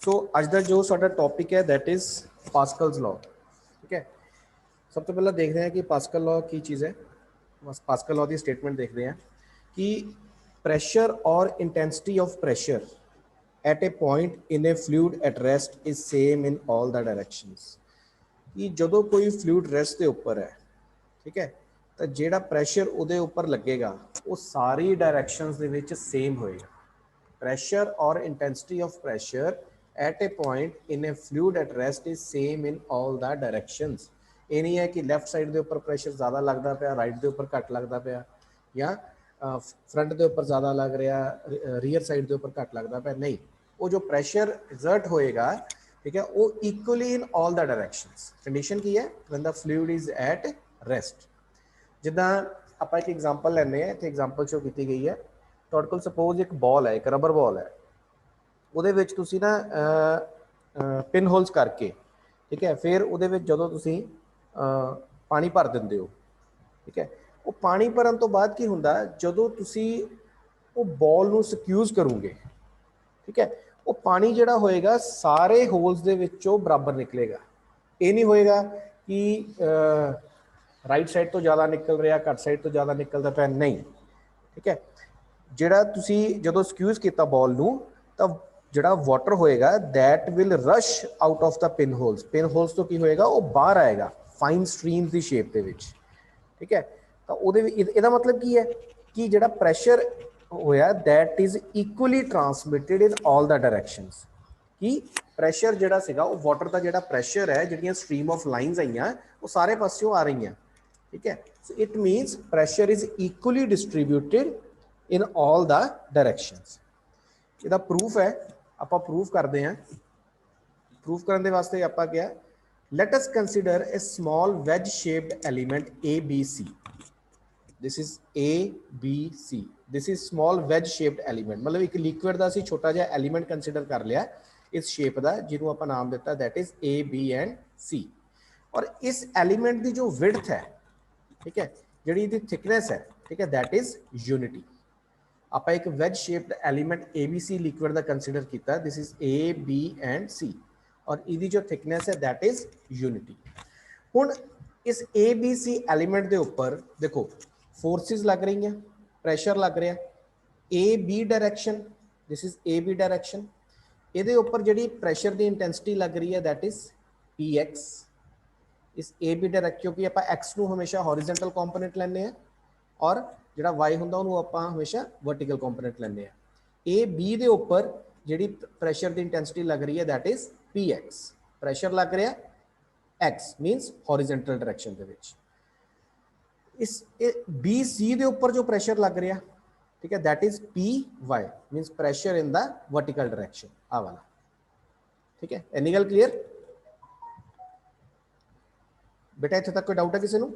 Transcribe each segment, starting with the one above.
सो अज का जो साडा टॉपिक है दैट इज पास्कल्स लॉ। ठीक है, सब तो पहला देखते हैं कि पास्कल लॉ की चीज़ है। बस पास्कल लॉ की स्टेटमेंट देखते हैं कि प्रेशर और intensity of pressure at a point in a fluid at rest is same in all the directions. कि जो कोई फ्लूइड रेस्ट के उपर है, ठीक है, तो जेड़ा प्रेशर उहदे उपर लगेगा वो सारी डायरैक्शनस दे विच सेम होएगा। Pressure or intensity of pressure at a point in a fluid at rest is same in all the directions। ये नहीं है कि लेफ्ट साइड के उपर प्रेशर ज़्यादा लगता पाया, राइट के उपर घट लगता पाया, या फ्रंट के उपर ज़्यादा लग रहा, रीयर साइड के उपर घट लगता पाया। नहीं, वो जो प्रेशर एग्जर्ट होएगा, ठीक है, वो equally in all the directions. Condition की है when the fluid is at rest. जिदा आप एक एग्जाम्पल लैने, इतने एग्जाम्पल शो की गई है। ਤੁਹਾਡੇ ਕੋਲ ਸਪੋਜ਼ ਇੱਕ ਬॉल है, एक रबर बॉल है, ਉਹਦੇ ਵਿੱਚ ਤੁਸੀਂ ਨਾ ਪਿਨ ਹੋਲਸ ਕਰਕੇ, ਠੀਕ ਹੈ, ਫਿਰ ਉਹਦੇ ਵਿੱਚ ਜਦੋਂ ਤੁਸੀਂ ਪਾਣੀ ਭਰ ਦਿੰਦੇ ਹੋ, ਠੀਕ ਹੈ, ਉਹ ਪਾਣੀ ਭਰਨ ਤੋਂ ਬਾਅਦ ਕੀ ਹੁੰਦਾ, ਜਦੋਂ ਤੁਸੀਂ ਉਹ ਬॉल ਨੂੰ ਸਕੂਜ਼ ਕਰੋਗੇ, ਠੀਕ ਹੈ, ਉਹ ਪਾਣੀ ਜਿਹੜਾ ਹੋਏਗਾ ਸਾਰੇ ਹੋਲਸ ਦੇ ਵਿੱਚੋਂ ਬਰਾਬਰ ਨਿਕਲੇਗਾ। ਇਹ ਨਹੀਂ ਹੋਏਗਾ ਕਿ ਰਾਈਟ ਸਾਈਡ ਤੋਂ ਜ਼ਿਆਦਾ ਨਿਕਲ ਰਿਹਾ, ਘੱਟ ਸਾਈਡ ਤੋਂ ਜ਼ਿਆਦਾ ਨਿਕਲਦਾ ਪਿਆ, ਨਹੀਂ। ਠੀਕ ਹੈ, ਜਿਹੜਾ ਤੁਸੀਂ ਜਦੋਂ ਸਕੂਜ਼ ਕੀਤਾ ਬॉल ਨੂੰ, ਤਾਂ ਜਿਹੜਾ ਵਾਟਰ ਹੋਏਗਾ that will rush out of the pin holes. Pin holes ਤੋਂ ਕੀ ਹੋਏਗਾ, ਉਹ ਬਾਹਰ ਆਏਗਾ फाइन स्ट्रीम्स ਦੀ ਸ਼ੇਪ ਦੇ ਵਿੱਚ। ਠੀਕ ਹੈ, ਤਾਂ ਉਹਦੇ ਇਹਦਾ ਮਤਲਬ ਕੀ ਹੈ ਕਿ ਜਿਹੜਾ ਪ੍ਰੈਸ਼ਰ ਹੋਇਆ that is equally transmitted in all the directions. कि ਪ੍ਰੈਸ਼ਰ ਜਿਹੜਾ ਸੀਗਾ ਉਹ ਵਾਟਰ ਦਾ ਜਿਹੜਾ ਪ੍ਰੈਸ਼ਰ ਹੈ, ਜਿਹੜੀਆਂ ਸਟਰੀਮ ਆਫ ਲਾਈਨਸ ਆਈਆਂ ਉਹ ਸਾਰੇ ਪਾਸਿਓਂ ਆ ਰਹੀਆਂ। ठीक है, so it means pressure is equally distributed in all the directions। ਇਹਦਾ ਪ੍ਰੂਫ ਹੈ, ਆਪਾਂ ਪ੍ਰੂਫ ਕਰਦੇ ਹਾਂ। ਪ੍ਰੂਫ ਕਰਨ ਦੇ ਵਾਸਤੇ ਆਪਾਂ ਕਿਹਾ let us consider a small wedge shaped element ABC। this is ABC, this is small wedge shaped element। मतलब एक लिक्विड ਦਾ ਅਸੀਂ ਛੋਟਾ ਜਿਹਾ ਐਲੀਮੈਂਟ ਕੰਸੀਡਰ ਕਰ ਲਿਆ ਇਸ ਸ਼ੇਪ ਦਾ, ਜਿਹਨੂੰ ਆਪਾਂ ਨਾਮ ਦਿੱਤਾ that is A B and C। और इस एलिमेंट की जो विड्थ है, ठीक है, जी थिकनेस है, ठीक है, दैट इज यूनिटी। आप एक wedge shaped element ABC liquid का कंसीडर किया, this is A B and C, और इसकी जो थिकनेस है दैट इज यूनिटी। हुण इस ABC एलीमेंट के उपर देखो फोर्सिस लग रही हैं, प्रेशर लग रहा A B direction, this is A B direction. ये उपर जी प्रेशर की इंटेंसिटी लग रही है दैट इज PX। इस ए बी डायरैक्ट, क्योंकि आप एक्स को हमेशा हॉरिजेंटल कंपोनेंट लेने हैं और जो वाई होंगे उन्होंने आप हमेशा वर्टिकल कंपोनेंट लेने हैं। ए बी के उपर जी प्रेशर की इंटेंसिटी लग रही है that is P x. Pressure लग रहा एक्स मीनस हॉरिजेंटल डायरैक्शन के विच। इस बी सी के उपर जो प्रेशर लग रहा, ठीक है, that is P Y means pressure in the vertical direction, आ वाला। ठीक है, इन्नी गल क्लीयर बेटा? इत्थे तक कोई डाउट है किसी को?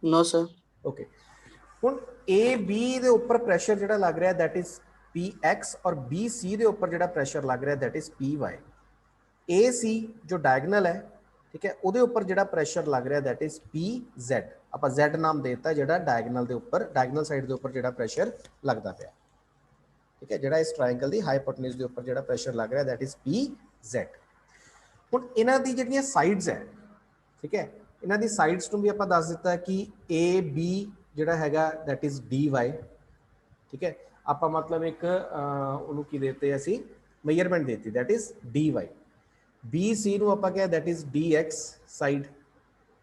No sir. ओके, हुण ए बी दे उपर प्रेशर जिहड़ा लग रहा दैट इज पी एक्स, और बी सी दे उपर जिहड़ा प्रेशर लग रहा दैट इज पी वाई। ए सी जो डायगनल है, ठीक है, उहदे उपर जिहड़ा प्रेशर लग रहा दैट इज पी जैड। आपां जैड नाम देता जिहड़ा डायगनल दे उपर, डायगनल साइड दे उपर जिहड़ा प्रेशर लगता पाया, ठीक है, जिहड़ा इस ट्रायंगल दी हाइपोटेन्यूज दे उपर जिहड़ा प्रेशर लग रहा दैट इज पी जैड। हुण इन्हां दी जिहड़ियां साइड्स है, ठीक है, इन्हां दी साइड्स नूं भी आपां दस दिता कि ए बी जिहड़ा हैगा दैट इज डी वाई। ठीक है, आपां मतलब एक उहनूं की देते असीं मेजरमेंट देती that is D Y. B C नूं आपां कहा that is D X side,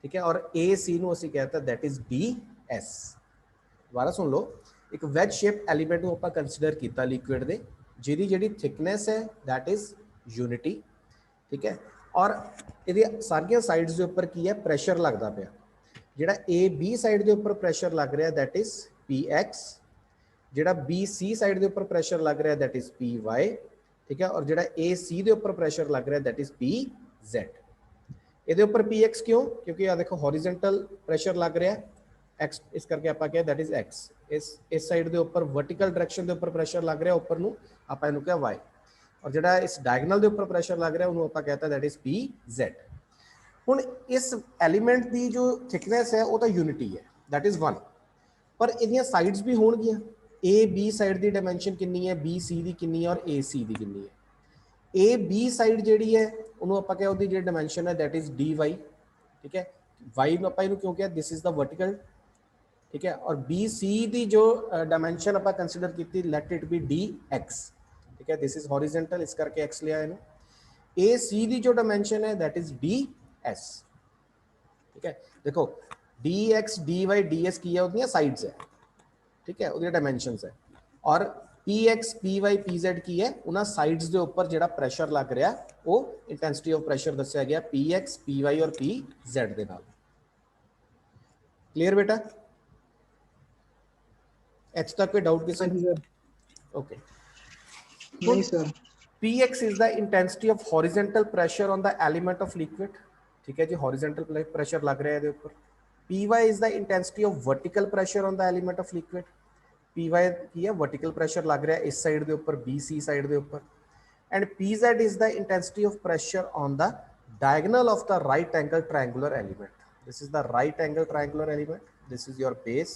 ठीक है, और ए सी नूं असीं कहता दैट इज डी एस। दोबारा सुन लो, एक वैज शेप एलीमेंट नूं आपां कंसीडर किया लिक्विड दे, जिहदी जिहड़ी थिकनेस है दैट इज यूनिटी। ठीक है, और ये सारिया साइड्स के उपर की है प्रेशर लगता पाया। जिहड़ा ए बी साइड के उपर प्रेशर लग रहा दैट इज पी एक्स, जिहड़ा बी सी साइड के उपर प्रेशर लग रहा दैट इज पी वाई। ठीक है, और जिहड़ा ए सी के उपर प्रेशर लग रहा दैट इज पी जैड। ये उपर पी एक्स क्यों? क्योंकि आ देखो हॉरिजेंटल प्रेशर लग रहा एक्स, इस करके आप क्या दैट इज एक्स। इस साइड के उपर वर्टिकल डायरैक्शन के उपर प्रेशर लग रहा उपर नूं आप इहनूं क्या वाई, और जिहड़ा इस डायगनल के उपर प्रेशर लग रहा उन्होंने आप कहता दैट इज पी जैड। हुण इस एलीमेंट की जो थिकनेस है वो तो यूनिटी है दैट इज 1, पर इहदियां साइड्स भी होणगियां। ए बी साइड की डायमेंशन कितनी है, बी सी की कितनी है, और ए सी की कितनी है। ए बी साइड ਜਿਹੜੀ ਹੈ ਉਹਨੂੰ ਆਪਾਂ ਕਿਹਾ ਉਹਦੀ ਜਿਹੜੀ ਡਾਈਮੈਂਸ਼ਨ ਹੈ that is dy, ठीक है। y ਨੂੰ ਆਪਾਂ ਇਹਨੂੰ ਕਿਉਂ ਕਿਹਾ, this is the vertical, ठीक है। और बी सी ਦੀ ਜੋ ਡਾਈਮੈਂਸ਼ਨ ਆਪਾਂ ਕੰਸੀਡਰ ਕੀਤੀ, let it be dx, ठीक है, this is horizontal, ਇਸ ਕਰਕੇ x ਲਿਆ ਇਹਨੂੰ। ए सी ਦੀ ਜੋ ਡਾਈਮੈਂਸ਼ਨ ਹੈ that is ds, ठीक है। देखो dx dy ds ਕੀ ਹੈ, ਉਹਦੀਆਂ ਸਾਈਡਸ ਹੈ, ठीक है, ਉਹਦੀਆਂ ਡਾਈਮੈਂਸ਼ਨਸ ਹੈ। और px py pz ਕੀ ਹੈ, ਉਹਨਾਂ ਸਾਈਡਸ ਦੇ ਉੱਪਰ ਜਿਹੜਾ ਪ੍ਰੈਸ਼ਰ ਲੱਗ ਰਿਹਾ ਉਹ ਇੰਟੈਂਸਿਟੀ ਆਫ ਪ੍ਰੈਸ਼ਰ ਦੱਸਿਆ ਗਿਆ px py और pz ਦੇ ਨਾਲ। क्लियर बेटा, एच तक कोई डाउट किसी? ओके, नहीं sir. px is the intensity of horizontal pressure on the element of liquid, ठीक है जी, horizontal pressure लग रहा है ਇਹਦੇ ਉੱਪਰ। py is the intensity of vertical pressure on the element of liquid, py ਕੀ ਹੈ, vertical pressure ਲੱਗ ਰਿਹਾ ਇਸ ਸਾਈਡ ਦੇ ਉੱਪਰ, bc ਸਾਈਡ ਦੇ ਉੱਪਰ। and pz is the intensity of pressure on the diagonal of the right angle triangular element, this is the right angle triangular element, this is your base,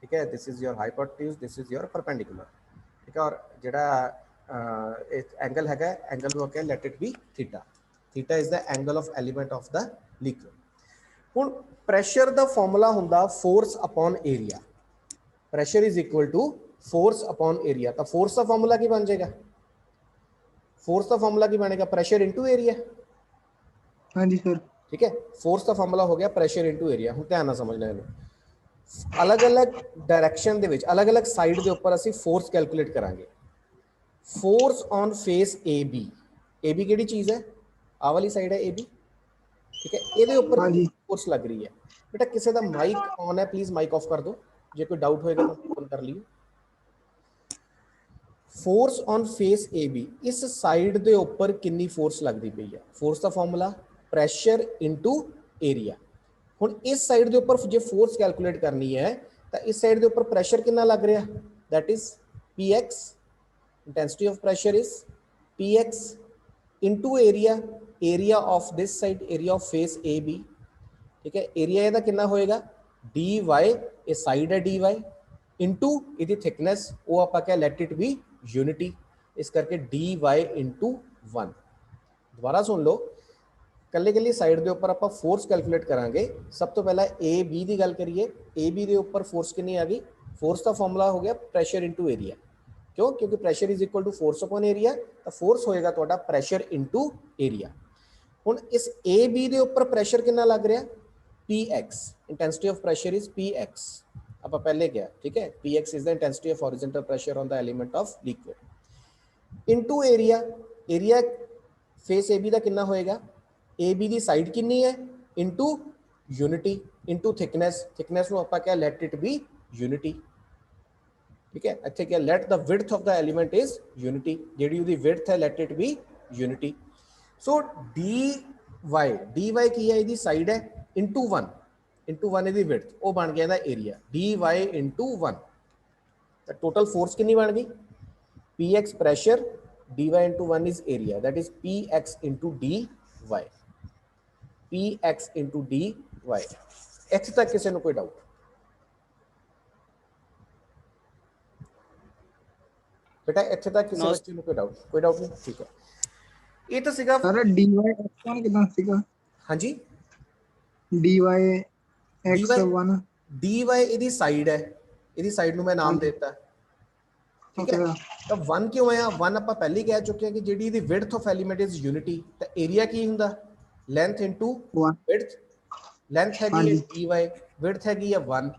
ठीक है, this is your hypotenuse, this is your perpendicular, ठीक है। और ਜਿਹੜਾ angle है, angle वो क्या, let it be theta, theta is the angle of element of the liquid। ਹੁਣ ਪ੍ਰੈਸ਼ਰ ਦਾ ਫਾਰਮੂਲਾ ਹੁੰਦਾ force upon area, pressure is equal to force upon area, ਤਾਂ force ਦਾ ਫਾਰਮੂਲਾ ਕੀ ਬਣ ਜਾਏਗਾ, force ਦਾ ਫਾਰਮੂਲਾ ਕੀ ਬਣੇਗਾ, pressure into area, हाँ जी sir. ठीक है। force ਦਾ ਫਾਰਮੂਲਾ ਹੋ ਗਿਆ pressure into area। ਹੁਣ ਧਿਆਨ ਨਾਲ ਸਮਝਣਾ ਇਹਨੂੰ, ਅਲੱਗ-ਅਲੱਗ ਡਾਇਰੈਕਸ਼ਨ ਦੇ ਵਿੱਚ ਅਲੱਗ-ਅਲੱਗ ਸਾਈਡ ਦੇ ਉੱਪਰ ਅਸੀਂ ਫੋਰਸ ਕੈਲਕੂਲੇਟ ਕਰਾਂਗੇ। Force on face AB, AB ਕਿਹੜੀ ਚੀਜ਼ ਹੈ, ਆਹ ਵਾਲੀ ਸਾਈਡ ਹੈ AB, ठीक है, ਇਹਦੇ ਉੱਪਰ ਫੋਰਸ ਲੱਗ ਰਹੀ ਹੈ। बेटा किसी का माइक ऑन है, प्लीज माइक ऑफ कर दो, जो कोई डाउट होएगा तो ऑन कर लियो। Force on face A B, इस साइड के उपर कितनी फोर्स लगती पई है, फोर्स का फॉर्मूला प्रैशर इनटू एरिया। हुण इस साइड के उपर जो फोर्स कैलकुलेट करनी है तो इस साइड के उपर प्रैशर कितना लग रहा, that is P X, intensity of pressure is P X into area, area of this side, area of face A B, ठीक है। एरिया ਇਹਦਾ कितना होएगा dy, ये साइड है dy इनटू ਇਹਦੀ थिकनेस, वो आप क्या लेट इट बी यूनिटी, इस करके dy इंटू 1। दोबारा सुन लो, कल्ले कल्ली साइड के उपर आप फोर्स कैलकुलेट करांगे। सब तो पहला ए बी की गल करिए, ए बी के उपर फोर्स कितनी आ गई, फोर्स का फॉर्मूला हो गया प्रैशर इंटू एरिया, क्यों, क्योंकि pressure is equal to force upon area, तो फोर्स होएगा तुहाडा प्रैशर इंटू एरिया। हुण इस ए बी के उपर प्रैशर कितना लग रहा, Px, intensity of pressure is Px, आप पहले क्या, ठीक है, Px is the intensity of horizontal pressure on the element of liquid into area, area face AB का कितना होएगा, AB की साइड कितनी है into unity into thickness, thickness को आप क्या let it be unity, ठीक है। अच्छा क्या let the width of the element is unity, JD उदी width है let it be unity। so dy की है, इदी साइड है इंटू 1, इंटू 1 इहदी विड्थ, वो बन गया इहदा एरिया dy इंटू 1। तो टोटल फोर्स कितनी बन गई, px pressure, dy into 1 is area, that is px into dy, px into dy। H तक किसी को कोई डाउट, बेटा एच तक किसी बच्चे को कोई डाउट, कोई डाउट नहीं, ठीक है। ये तो सीगा सर dy x1 कितना सीगा, हाँ जी, dy x1 dy ਇਹਦੀ ਸਾਈਡ ਹੈ, ਇਹਦੀ ਸਾਈਡ ਨੂੰ मैं नाम देता, ठीक है। तो 1 क्यों आया, 1 ਆਪਾਂ ਪਹਿਲੇ ਕਹਿ ਚੁੱਕੇ ਹਾਂ ਕਿ ਜਿਹੜੀ ਇਹਦੀ width of element is unity, ਤਾਂ ਏਰੀਆ ਕੀ ਹੁੰਦਾ length into width, length ਹੈਗੀ ਹੈ dy, width ਹੈਗੀ ਹੈ 1,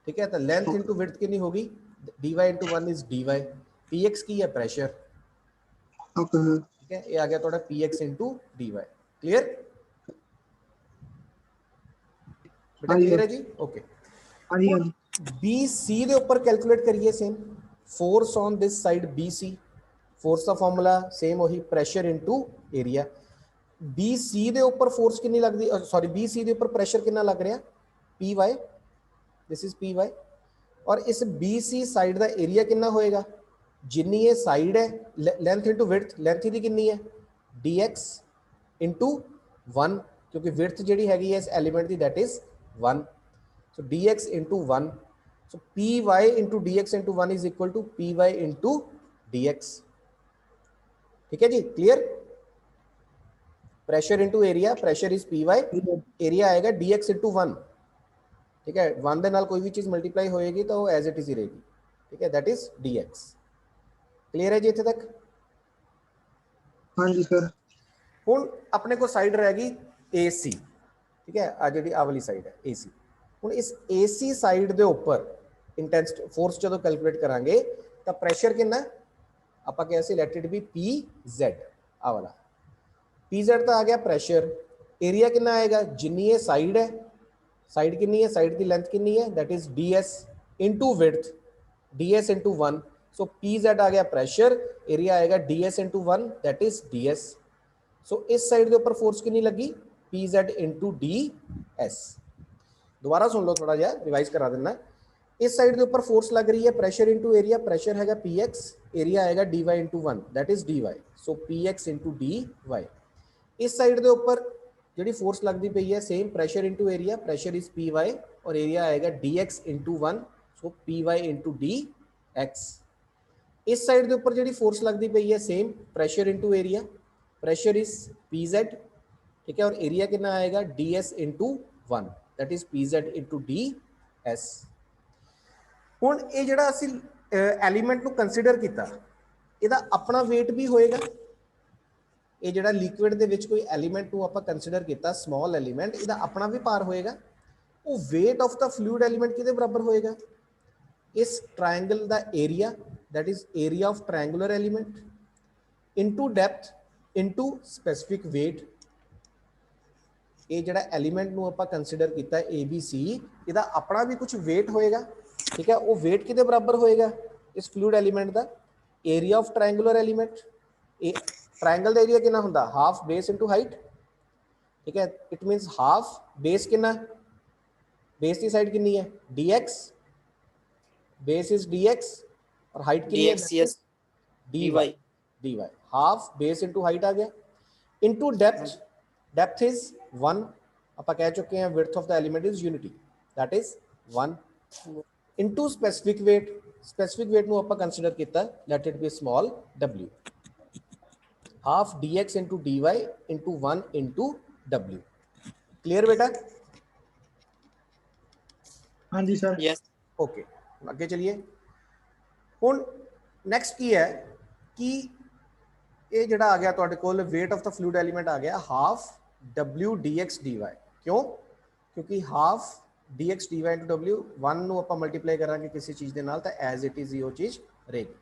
ठीक है। तो length into width कितनी होगी, dy into 1 is dy, px की है pressure, ठीक है, ये आ गया थोड़ा px into dy। क्लियर बेटा, क्लियर है जी, ओके। बी सी के ऊपर कैलकुलेट करिए same, force on this side B C, force का फॉर्मूला सेम वही pressure into area. B C के ऊपर फोर्स कितनी लगती, सॉरी बी सी के ऊपर प्रैशर कितना लग रहा, P Y, this is P Y. और इस बी सी साइड का एरिया कितना होएगा, जिन्नी ये साइड है, लेंथ इंटू विड्थ, लेंथ की कितनी है डी एक्स इंटू 1, क्योंकि विड्थ जी हैगी है इस एलिमेंट की that is 1, so dx into 1, so py into dx into 1 is equal to py into dx, ठीक है जी, clear. Pressure into area, pressure is P Y, area आएगा डी एक्स इंटू वन। ठीक है, वन ਦੇ ਨਾਲ कोई भी चीज मल्टीप्लाई होएगी तो वो एज इट इज ही रहेगी। ठीक है, that is D x. Clear है जी इत्थे तक। हाँ जी सर। ਹੁਣ ਆਪਣੇ ਕੋਲ ਸਾਈਡ ਰਹਿ ਗਈ AC। ਠੀਕ ਹੈ, ਆ ਜਿਹੜੀ ਆ ਵਾਲੀ ਸਾਈਡ ਹੈ AC। ਹੁਣ ਇਸ AC ਸਾਈਡ ਦੇ ਉੱਪਰ ਇੰਟੈਂਸਿਟੀ ਫੋਰਸ ਜਦੋਂ ਕੈਲਕੂਲੇਟ ਕਰਾਂਗੇ ਤਾਂ ਪ੍ਰੈਸ਼ਰ ਕਿੰਨਾ ਆਪਾਂ ਕਿਹਾ ਸੀ ਲੈਟ ਇਟ ਬੀ PZ, ਆ ਵਾਲਾ PZ ਤਾਂ ਆ ਗਿਆ ਪ੍ਰੈਸ਼ਰ। ਏਰੀਆ ਕਿੰਨਾ ਆਏਗਾ ਜਿੰਨੀ ਇਹ ਸਾਈਡ ਹੈ, ਸਾਈਡ ਕਿੰਨੀ ਹੈ, ਸਾਈਡ ਦੀ ਲੈਂਥ ਕਿੰਨੀ ਹੈ, that is DS into width, DS into 1। So PZ आ गया प्रेशर, एरिया आएगा DS into 1, that is DS। सो इस साइड के ऊपर फोर्स कितनी लगी PZ इनटू DS। दोबारा सुन लो, थोड़ा जिहा रिवाइज करा देना। इस साइड के ऊपर फोर्स लग रही है प्रेशर इनटू एरिया, प्रेशर हैगा PX, एरिया आएगा DY into 1, that is DY। So PX into DY। इस साइड के ऊपर जी फोर्स लगती पई है same pressure into area, pressure is PY और एरिया आएगा DX इंटू 1, सो PY इंटू DX। इस साइड के ऊपर जी फोर्स लगती पई है same pressure into area, pressure is PZ। ठीक है, और एरिया कितना आएगा DS into 1, that is PZ into DS। हुण ये जिहड़ा असीं एलीमेंट नूं कंसीडर कीता, इहदा अपना वेट भी होएगा। ये जिहड़ा लिक्विड दे विच कोई एलीमेंट नूं आपां कंसीडर कीता स्मॉल एलीमेंट, इहदा अपना भी भार होएगा। वो weight of the fluid element किहदे बराबर होएगा, इस ट्रायंगल दा area, that is area of triangular element into depth into specific weight. ये जिहड़ा एलीमेंट नूं आपां कंसीडर कीता ABC, इहदा अपना भी कुछ वेट होएगा। ठीक है, वो वेट किहदे बराबर होएगा इस फ्लूइड एलीमेंट दा, area of triangular element. Triangle का एरिया कितना होंदा, हाफ बेस इंटू हाइट। ठीक है, इट मीनस हाफ बेस कितना, बेस की साइड कितनी है DX, बेस इज DX और हाइट कितनी है DX, yes. DY। DY half base into height आ गया, इंटू डेप्थ, डेप्थ इज 1। आप कह चुके हैं width of the element is unity, that is 1, into specific weight. Specific weight नूं आपां कंसीडर कीता, let it be small w, half DX into DY into 1 into W। Clear बेटा। हाँ जी सर। Yes. ओके, आगे चलिए। हुण नैक्सट की है कि ये जिहड़ा आ गया तुहाडे कोल weight of the fluid element आ गया हाफ W DX DY। क्यों, क्योंकि half DX DY into W 1 नूं आपां मल्टीप्लाई करांगे किसी चीज़ दे नाल तां एज इट इज ही वो चीज़ रहेगी।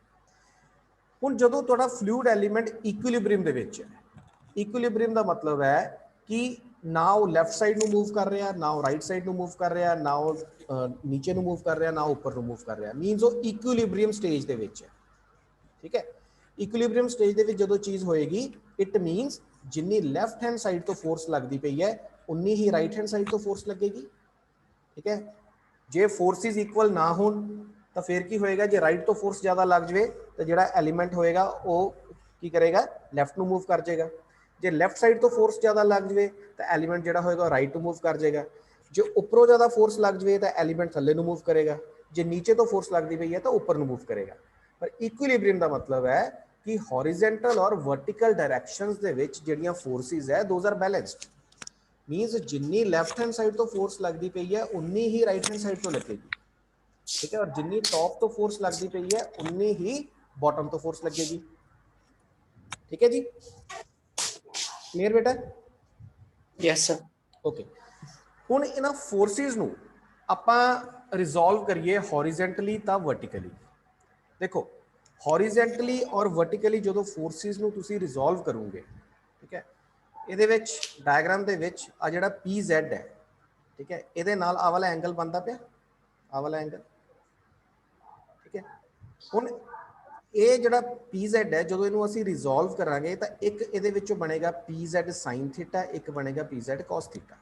हुण जदों तुहाडा फ्लूइड एलीमेंट इक्विलिब्रियम दे विच है, इक्विलिब्रियम का मतलब है कि ना वो लैफ्ट साइड में मूव कर रहा, ना वो राइट साइड में मूव कर रहा, ना वो नीचे मूव कर रहा, ना ऊपर मूव कर रहा, मीनस वो इक्विलिब्रियम स्टेज दे विच है। ठीक है, इक्विलिब्रियम स्टेज दे विच जदों चीज़ होएगी, इट मीनस जिन्नी लैफ्ट हैंड साइड तो फोर्स लगती पई है उन्नी ही राइट हैंड साइड तो फोर्स लगेगी। ठीक है, जे फोर्सिस इक्वल ना हो तो फिर की होएगा, जे राइट तो फोर्स ज़्यादा लग जाए तो जिहड़ा एलीमेंट होएगा वो की करेगा, लैफ्ट नूं मूव कर जाएगा। जे लैफ्ट साइड तो फोर्स ज़्यादा लग जाए तो एलीमेंट जिहड़ा होएगा राइट टू मूव कर जाएगा। जो उपरों ज़्यादा फोर्स लग जाए तो एलीमेंट थल्ले नूं मूव करेगा, जे नीचे तो फोर्स लगती पई है तो ऊपर नूं मूव करेगा। पर इक्विलिब्रियम का मतलब है कि हॉरिजेंटल और वर्टिकल डायरैक्शंस दे विच जिहड़ियां फोर्सिस है दोज आर बैलेंस्ड। मीनस जिन्नी लैफ्ट हैंड साइड तो फोर्स लगती पई है उन्नी ही राइट हैंड साइड तो लगेगी। ठीक है, और जिन्नी टॉप तो फोर्स लगती पई है उन्नी ही बॉटम तो फोर्स लगेगी। ठीक है जी, क्लियर बेटा। Yes, sir. ओके, हुण इन्हां फोर्सिस नूं आपां रिजोल्व करिए हॉरिजेंटली तां वर्टिकली। देखो हॉरिजेंटली और वर्टिकली जो फोर्सिस नूं तुसीं रिजोल्व करोगे, ठीक है, ਇਹਦੇ ਵਿੱਚ डायग्राम ਦੇ ਵਿੱਚ ਆ ਜਿਹੜਾ PZ है, ठीक है, ਇਹਦੇ ਨਾਲ ਆ ਵਾਲਾ एंगल बनता ਪਿਆ, ਆ वाला एंगल। ठीक है, ਹੁਣ ਇਹ ਜਿਹੜਾ PZ है ਜਦੋਂ ਇਹਨੂੰ ਅਸੀਂ ਰਿਜ਼ੋਲਵ ਕਰਾਂਗੇ ਤਾਂ ਇੱਕ ਇਹਦੇ ਵਿੱਚੋਂ ਬਣੇਗਾ PZ sin थीटा, ਇੱਕ ਬਣੇਗਾ PZ cos थीटा।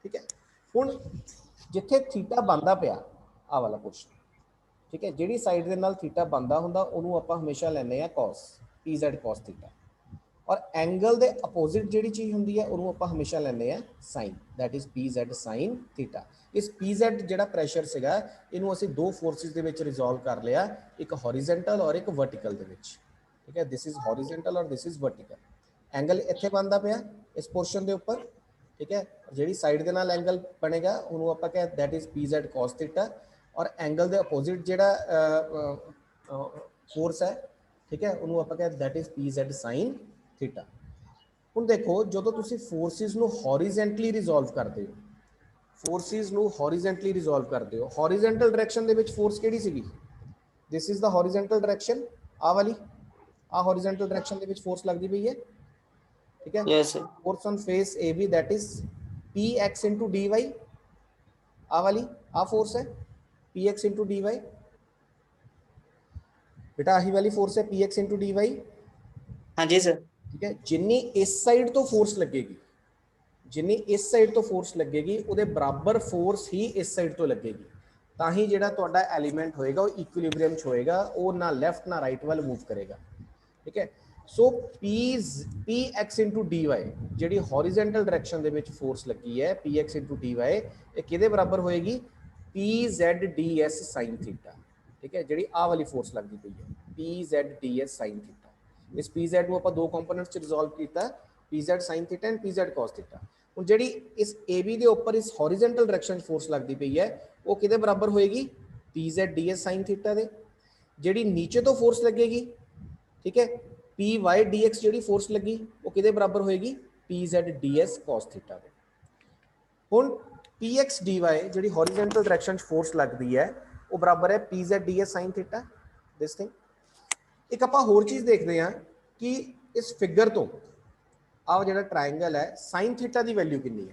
ठीक है, ਹੁਣ ਜਿੱਥੇ थीटा बनता ਪਿਆ ਆ वाला पोर्शन, ठीक है, ਜਿਹੜੀ ਸਾਈਡ ਦੇ ਨਾਲ थीटा बनता ਹੁੰਦਾ ਉਹਨੂੰ ਆਪਾਂ ਹਮੇਸ਼ਾ ਲੈਂਦੇ ਆ cos, PZ cos थीटा। और एंगल के अपोजिट जी चीज़ होंगी है उन्होंने आप हमेशा लेने sine, that is PZ sin theta. इस PZ जो प्रैशर से इनू असी दो फोर्सिस के रिजोल्व कर लिया, एक हॉरिजेंटल और एक वर्टिकल। ठीक है, दिस इज हॉरिजेंटल और दिस इज वर्टिकल। एंगल इत्थे बनता पिया इस पोर्शन के उपर, ठीक है, जिहड़ी साइड के नाल एंगल बनेगा उन्होंने आपां कह that is P Z cos theta, और एंगल के अपोजिट जिहड़ा फोर्स है, ठीक है, उन्होंने आपां कह that is P Z sine theta. हुण देखो जदों तुसीं फोर्सिस नूं हॉरिजेंटली रिजोल्व करते हो, फोर्सिस नूं हॉरिजेंटली रिजोल्व करते हो, हॉरिजेंटल डायरैक्शन दे विच फोर्स किहड़ी सीगी, this is the horizontal direction, आ वाली आ हॉरिजेंटल डायरैक्शन दे विच फोर्स लगदी पई है, ठीक है। Yes, sir. Force on face A B that is P X into D Y, आ वाली आ फोर्स है P X into D Y, बेटा आही वाली फोर्स है P X into D Y, हाँ जी सर। ठीक है। जिन्नी इस साइड तो फोर्स लगेगी, जिन्नी इस साइड तो फोर्स लगेगी उहदे बराबर फोर्स ही इस साइड तो लगेगी, ਤਾਂ ਹੀ ਜਿਹੜਾ ਤੁਹਾਡਾ एलिमेंट होएगा वो इक्विलिब्रियम च होएगा, वो ना लैफ्ट ना राइट वाल मूव करेगा, ठीक है। So P X into D Y जी हॉरिजेंटल डायरैक्शन दे विच फोर्स लगी है P X into D Y, ये किहदे बराबर होएगी, P Z D S sine theta, ठीक है, जी आ वाली फोर्स लगती पई है P Z D S sine theta. इस पी जैड को आप दो कंपोनेंट्स रिजोल्व किया, P Z sine theta and P Z cos theta. हुण जिहड़ी इस ए बी के उपर इस हॉरिजेंटल डायरैक्शन फोर्स लगती पई है वो किहदे बराबर होएगी, P Z D S sine theta दे। जिहड़ी नीचे तो फोर्स लगेगी, ठीक है, पी वाई डी एक्स जी फोर्स लगी वो किहदे बराबर होएगी, P Z D S cos theta दे। हुण पी एक्स डी वाई जी हॉरिजेंटल डायरैक्शन फोर्स लगती है वो बराबर है P Z D S sine theta, this thing. एक आपां होर चीज़ देखते हैं कि इस फिगर तो आ जिहड़ा ट्रायंगल है साइन थीटा की वैल्यू कितनी है,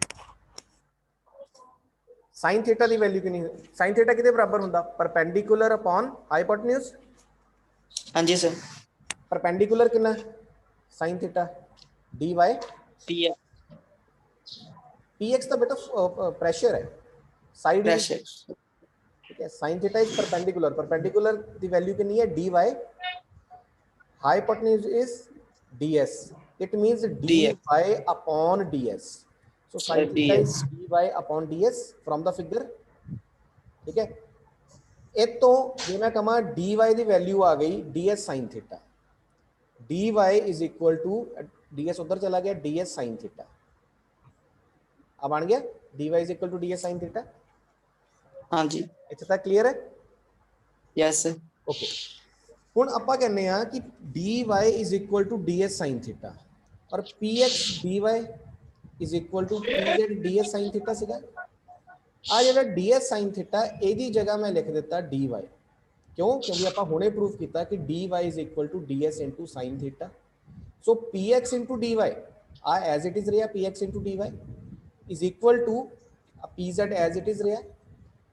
साइन थीटा की वैल्यू कितनी है, साइन थीटा किहदे बराबर हुंदा, परपेंडिकुलर अपॉन हाइपोटेन्यूज, हाँ जी सर। परपेंडिकुलर कितना sine theta D Y, P P X तो बेटा प्रेशर है साइड, प्रेशर, ठीक है, sine theta is perpendicular, perpendicular की वैल्यू कितनी है D Y, hypotenuse is D S, it means D Y upon D S, so sine theta is ds, D Y upon D S from the figure, ठीक है। एक तो जे मैं कहा डी वाई की वैल्यू आ गई D S sine theta, D Y is equal to D S उधर चला गया डी एस साइन थीटा, अब बन गया D Y is equal to D S sine theta, हाँ जी, इत्थे तक क्लियर है, यस सर। ओके। हुण आपां कहने आ कि D Y is equal to D S sine theta और P X D Y is equal to P Z D S sine theta सीगा, आ जिहड़ा डी एस साइन थीटा इहदी जगह मैं लिख दिता डी वाई, क्यों, क्योंकि आपां हुणे प्रूव किया कि D Y is equal to D S into sine theta, so P X into D Y आ एज इट इज रहा, P X into D Y is equal to P Z as it is रहा,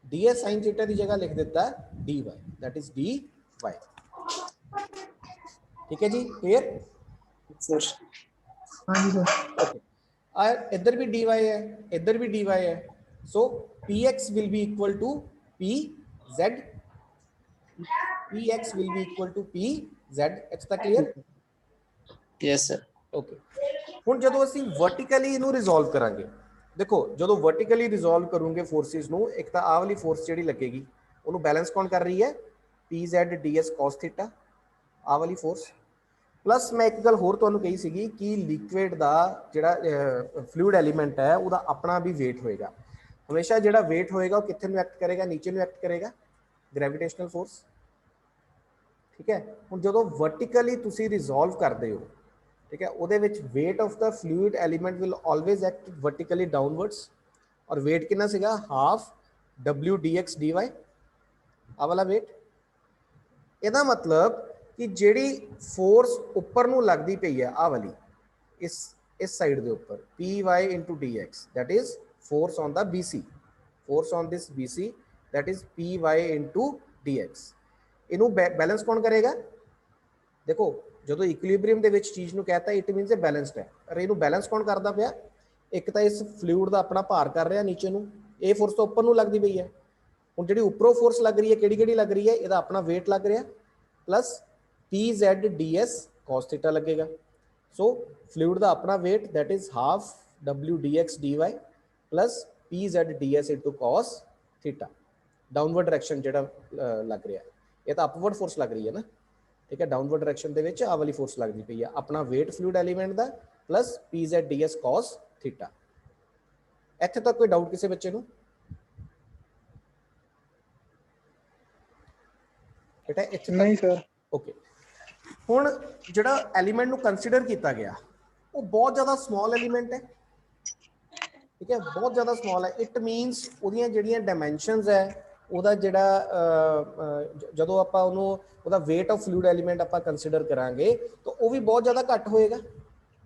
D S sine theta की जगह लिख दिता D Y, that is D Y, ठीक है जी, क्लियर सर। हाँ जी सर। ओके, इधर भी डी वाई है, इधर भी डी वाई है, so P X will be equal to P Z, P X will be equal to P Z, it's the clear, yes sir. Okay. हुण जदों असीं वर्टिकली इनू रिजोल्व करांगे, देखो जदों वर्टिकली रिजोल्व करूंगे फोर्सिस नू, एक तो आ वाली फोर्स जिहड़ी लगेगी उन्होंने बैलेंस कौन कर रही है, P Z D S cos theta, आ वाली फोर्स, प्लस मैं एक गल होर तुहानूं कही सीगी कि लिक्विड का जिहड़ा फ्लूइड एलीमेंट है उसका अपना भी वेट होएगा, हमेशा जिहड़ा वेट होएगा वो कित्थे नूं एक्ट करेगा, नीचे नूं एक्ट करेगा, ग्रेविटेशनल फोर्स, ठीक है। हुण जदों वर्टिकली तुसीं रिजोल्व करदे हो, ठीक है, ਉਹਦੇ ਵਿੱਚ weight of the fluid element will always act vertically downwards, और weight कितना सीगा, half w dx dy, आ वाला weight, ਇਹਦਾ मतलब कि ਜਿਹੜੀ फोर्स ਉੱਪਰ ਨੂੰ ਲੱਗਦੀ ਪਈ ਹੈ ਆ ਵਾਲੀ इस साइड ਦੇ ਉੱਪਰ py into dx, that is force on the bc, force on this bc, that is py into dx, ਇਹਨੂੰ बैलेंस कौन करेगा, देखो जो इक्विलिब्रियम के चीज़ ਨੂੰ कहता इट मीनस बैलेंसड है, पर ਇਹਨੂੰ बैलेंस कौन करता पाया, एक तो इस फ्लूइड का अपना भार कर रहा नीचे ਨੂੰ, ਇਹ फोर्स तो ਉੱਪਰ ਨੂੰ लगती पई है, ਹੁਣ ਜਿਹੜੀ ਉੱਪਰੋਂ फोर्स लग रही है ਕਿਹੜੀ लग रही है, ਇਹਦਾ अपना वेट लग रहा plus P Z D S cos theta लगेगा, सो फ्लूइड का अपना weight that is half W D X D Y plus P Z D S into cos theta, downward direction जो लग रहा है, ये तो अपवर्ड फोर्स लग रही है ना, ठीक है, डाउनवर्ड डायरेक्शन ਦੇ ਵਿੱਚ ਆ ਵਾਲੀ ਫੋਰਸ ਲੱਗਦੀ ਪਈ ਆ ਆਪਣਾ weight fluid element ਦਾ plus pz ds cos theta। ਇੱਥੇ ਤੱਕ ਕੋਈ ਡਾਊਟ ਕਿਸੇ ਬੱਚੇ ਨੂੰ? बेटा इत्थे नहीं सर। ओके, हुण जिहड़ा एलीमेंट नूं कंसीडर किया गया वो बहुत ज़्यादा स्मॉल एलीमेंट है, ठीक है, बहुत ज़्यादा स्मॉल है। इट मीनस उहदियां जिहड़ियां डायमेंशनस है ਉਹਦਾ ਜਿਹੜਾ ਜਦੋਂ ਆਪਾਂ ਉਹਨੂੰ ਉਹਦਾ weight of fluid element ਆਪਾਂ ਕੰਸੀਡਰ ਕਰਾਂਗੇ ਤਾਂ ਉਹ ਵੀ ਬਹੁਤ ਜ਼ਿਆਦਾ ਘੱਟ ਹੋਏਗਾ।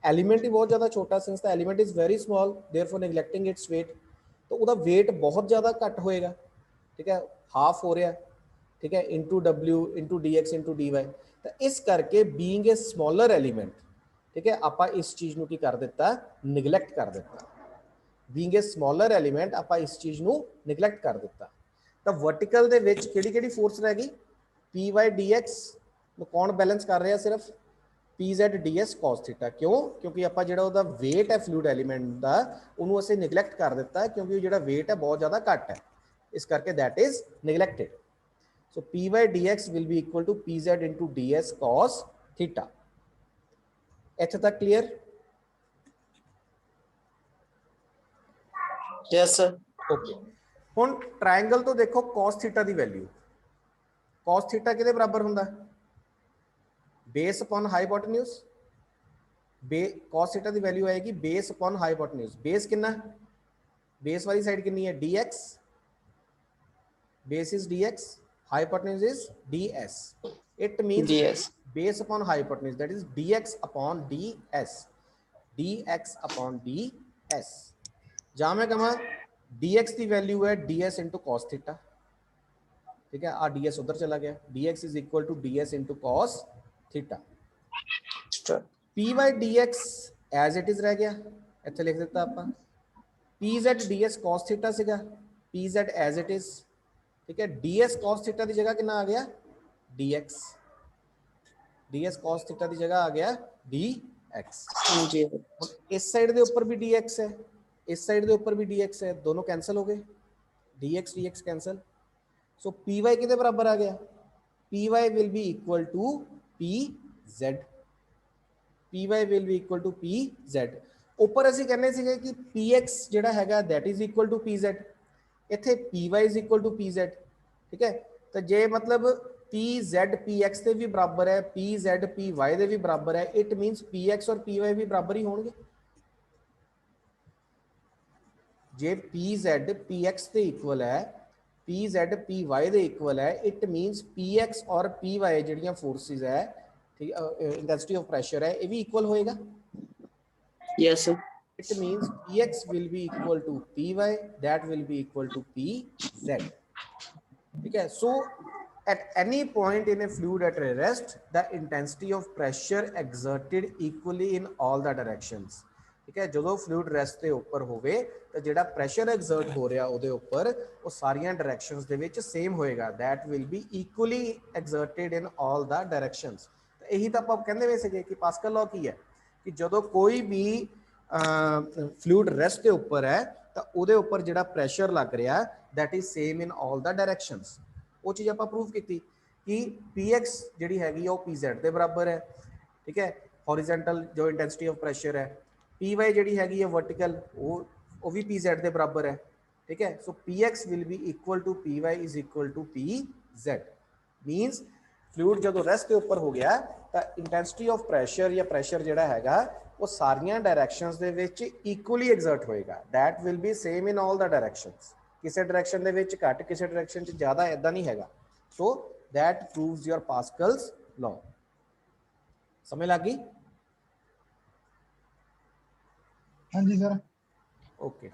एलिमेंट ही बहुत ज़्यादा छोटा, since the element is very small therefore neglecting its weight, तो ਉਹਦਾ weight बहुत ज़्यादा घट होएगा, ठीक है, हाफ हो रहा, ठीक है, into W into dx into dy। तो इस करके बीइंग ए स्मॉलर एलीमेंट, ठीक है, आप इस चीज़ को की कर दिता, निगलैक्ट कर दिता। बीइंग ए स्मॉलर एलीमेंट आप इस चीज़ को निगलैक्ट कर दिता। तो वर्टिकल दे विच किहड़ी फोर्स रह गई, पी वाई डी एक्स कौन बैलेंस कर रहा, सिर्फ P Z D S cos theta. क्यों? क्योंकि आप जो वेट है फ्लूइड एलीमेंट का उन्होंने असीं निगलैक्ट कर दिता, क्योंकि जो वेट है बहुत ज़्यादा घट है, इस करके that is neglected. So P Y D X will be equal to P Z into D S cos theta. इत्थे तक क्लीयर? Yes sir. ओके, हुण ट्रायंगल तो देखो कॉस थीटा की वैल्यू, कॉस थीटा किहदे बराबर हुंदा, base upon hypotenuse. Cos theta की वैल्यू आएगी बेस अपॉन हाइपोटेन्यूज। बेस कितना, बेस वाली साइड कितनी है, dx, base is dx, hypotenuse is ds। It means ds base upon hypotenuse, that is dx upon ds, dx upon ds। जहां मैं कहा dx की वैल्यू है ds इंटू कॉस थीटा, ठीक है, आ ds उधर चला गया, dx is equal to ds into cos theta. P Y D X as it is रह गया, इत्थे लिख दिता आप, P Z D S cos theta सीगा, P Z as it is, ठीक है, डी एस कॉस थीटा की जगह कितना आ गया, D X, D S cos theta की जगह आ गया डी एक्स। इस साइड के ऊपर भी डी एक्स है, इस साइड के ऊपर भी डी एक्स है, दोनों कैंसल हो गए, D X cancel. So P Y कितने बराबर आ गया, P Y will be equal to P Z, P Y will be equal to P Z. उपर असीं कहने सीगे कि पी एक्स जिहड़ा हैगा that is equal to P Z, इत्थे P Y is equal to P Z, ठीक है। तो जे मतलब पी जेड पी एक्स के भी बराबर है, पी जेड पी वाई के भी बराबर है, इट मीनस पी एक्स और पी वाई भी बराबर ही होंगे। J P Z P x के इक्वल है, पी जेड पी वाई के इक्वल है, इट मीनस पी एक्स और पी वाई जिहड़ियां फोर्सिस है, ठीक है, इंटेंसिटी ऑफ प्रेशर है, ये भी इक्वल होएगा। Yes sir. It means px will be equal to py, that will be equal to pz, ठीक है। So at any point in a fluid at rest, the intensity of pressure exerted equally in all the directions, ठीक है। जो fluid rest के ऊपर होवे तो जिहड़ा प्रेशर एग्जर्ट हो रहा उहदे ऊपर वो सारियां डायरेक्शंस दे विच सेम होएगा, that will be equally exerted in all the directions. तो यही तो आप कहंदे वे सीगे कि पास्कल लॉ की है कि जो कोई भी फ्लूइड रेस्ट के ऊपर है तो उहदे ऊपर जिहड़ा प्रेशर लग रहा that is same in all the directions. वो चीज़ आप प्रूव की कि पी एक्स जी हैगी वो पी जेड के बराबर है, ठीक है, हॉरिजेंटल जो इंटेंसिटी ऑफ प्रेशर है। पी वाई जी हैगी है वर्टिकल, वो भी पी जेड के बराबर है, ठीक है। So P X will be equal to P Y is equal to P Z. Means fluid जो रेस्ट के ऊपर हो गया तो इंटेंसिटी ऑफ प्रेशर या प्रेशर जिहड़ा हैगा वो सारियां डायरेक्शंस दे विच इक्वली एग्जर्ट होएगा, that will be same in all the directions. किसी डायरेक्शन दे विच घट, किसी डायरेक्शन च ज़्यादा, इदां नहीं हैगा। So that proves your Pascal's law. समझ लग गई? हाँ जी सर। ओके।